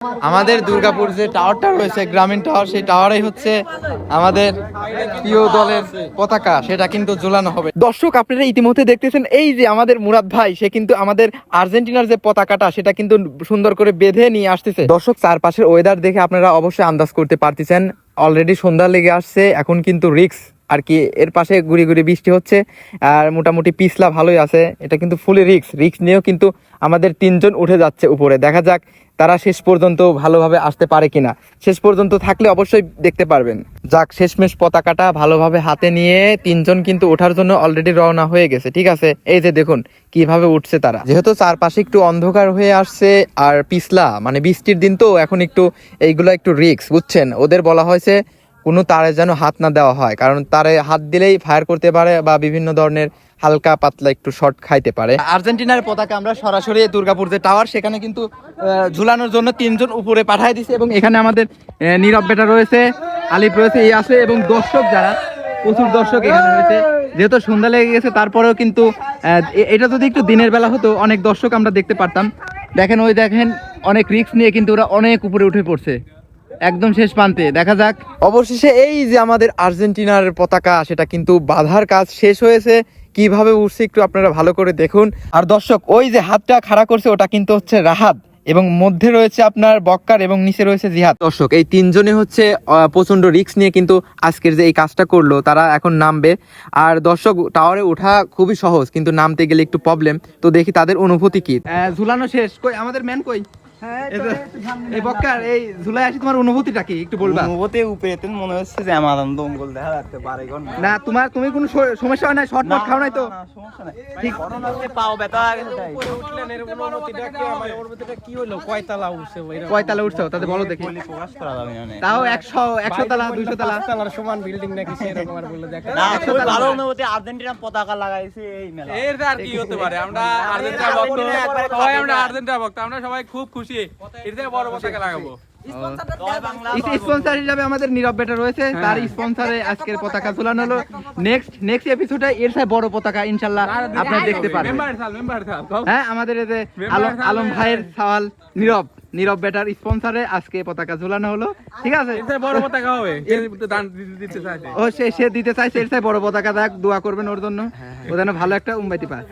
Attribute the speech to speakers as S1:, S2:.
S1: আমাদের দুর্গাপুর যে টাওয়ারটা রয়েছে গ্রামীণ টাওয়ার, সেই টাওয়ারেই হচ্ছে আমাদের প্রিয় দলের পতাকা, সেটা কিন্তু ঝুলানো হবে। দর্শক আপনারা ইতিমধ্যে দেখতেছেন এই যে আমাদের মুরাদ ভাই, সে কিন্তু আমাদের আর্জেন্টিনার যে পতাকাটা সেটা কিন্তু সুন্দর করে বেঁধে নিয়ে আসতেছে। দর্শক চারপাশের ওয়েদার দেখে আপনারা অবশ্যই আন্দাজ করতে পারতেছেন, অলরেডি সন্ধ্যা লেগে আসছে, এখন কিন্তু রিক্স আর কি। এর পাশে গুড়ি গুড়ি বৃষ্টি হচ্ছে আর মোটামুটি পিছলা ভালোই আছে, এটা কিন্তু ফুলি রিক্স নিয়েও কিন্তু আমাদের তিনজন উঠে যাচ্ছে উপরে। দেখা যাক তারা শেষ পর্যন্ত ভালোভাবে আসতে পারে কিনা। শেষ পর্যন্ত থাকলে অবশ্যই দেখতে পারবেন। যাক, শেষমেশ পতাকাটা ভালোভাবে হাতে নিয়ে তিনজন কিন্তু ওঠার জন্য অলরেডি রওনা হয়ে গেছে। ঠিক আছে, এই যে দেখুন কিভাবে উঠছে তারা। যেহেতু চারপাশে একটু অন্ধকার হয়ে আসছে আর পিছলা, মানে বৃষ্টির দিন তো, এখন একটু এইগুলো একটু রিক্স, বুঝছেন। ওদের বলা হয়েছে কোনো তারে যেন হাত না দেওয়া হয়, কারণ তারে হাত দিলেই ফায়ার করতে পারে বা বিভিন্ন ধরনের হালকা পাতলা একটু শর্ট খাইতে পারে। আর্জেন্টিনার পতাকা আমরা সরাসরি দুর্গাপুর যে টাওয়ার সেখানে কিন্তু ঝুলানোর জন্য তিনজন উপরে পাঠিয়ে দিছে, এবং এখানে আমাদের নীরব বেটা রয়েছে, আলিফ রয়েছে, এই আছে, এবং দর্শক যারা প্রচুর দর্শক এখানে রয়েছে। যেহেতু সন্ধ্যা লেগে গেছে তারপরেও কিন্তু এটা যদি একটু দিনের বেলা হতো অনেক দর্শক আমরা দেখতে পারতাম। দেখেন, ওই দেখেন অনেক রিস্ক নিয়ে কিন্তু ওরা অনেক উপরে উঠে পড়ছে, একদম শেষ প্রান্তে। দেখা যাক, অবশেষে এই যে আমাদের আর্জেন্টিনার পতাকা সেটা কিন্তু বাঁধার কাজ শেষ হয়েছে। কিভাবে উঠছে একটু আপনারা ভালো করে দেখুন। আর দর্শক, ওই যে হাতটা খাড়া করছে ওটা কিন্তু হচ্ছে রাহাত, এবং মধ্যে রয়েছে আপনার বক্কার, এবং নিচে রয়েছে জিহাদ। দর্শক, এই তিনজনে হচ্ছে প্রচন্ড রিস্ক নিয়ে কিন্তু আজকের যে এই কাজটা করলো, তারা এখন নামবে। আর দর্শক, টাওয়ারে ওঠা খুবই সহজ, কিন্তু নামতে গেলে একটু প্রবলেম। তো দেখি তাদের অনুভূতি কি। ঝুলানো শেষ, কই আমাদের ম্যান কই? এই বক্কার, এই ঝুলাই আসি, তোমার অনুভূতিটা কি একটু বলবা?
S2: অনুভূতি উপরেতে মনে হচ্ছে যে আমার দমকল দেখা যাচ্ছে পারে
S1: না, তুমি কোনো সমস্যা হয় না? শর্টকাট খাও নাই তো?
S2: সমস্যা নাই, ঠিক পাও ব্যথা
S3: উপরে উঠলেন, এর অনুভূতিটা কি? আমার অনুভূতিটা কি হলো? কয়তলা উঠছে?
S1: কয়তলা উঠছো তাতে বলো দেখি।
S2: প্রকাশ করা যাবে না,
S1: তাও 100 তালা 200 তালা
S3: তালার সমান বিল্ডিং নাকি সেরকম আর বললো দেখা
S2: না। খুব ভালো অনুভূতি, আর্জেন্টিনা পতাকা লাগাইছে এই মেলা।
S3: এর আর কি হতে পারে? আমরা আর্জেন্টিনা ভক্ত, সবাই আমরা আর্জেন্টিনা ভক্ত, আমরা সবাই খুব খুশি। এর থেকে বড় পতাকা লাগাবো।
S1: স্পন্সর হিসাবে আমাদের নীরব বেটা রয়েছে, তার স্পন্সরে আজকের পতাকা ঝুলানো হলো। নেক্সট এপিসোডে এর সাথে বড় পতাকা ইনশাআল্লাহ আপনারা দেখতে পারবেন। হ্যাঁ, আমাদের এই যে আলম ভাইয়ের সওয়াল নীরব বেটার স্পন্সরে আজকে পতাকা ঝুলানো হলো। ঠিক আছে,
S3: বড় পতাকা হবে, দান দিতে চাইছে।
S1: ও সে দিতে চাইছে, এর সাথে বড় পতাকা দেখ, দোয়া করবেন ওর জন্য, ও যেন ভালো একটা উম্মাইতি পায়।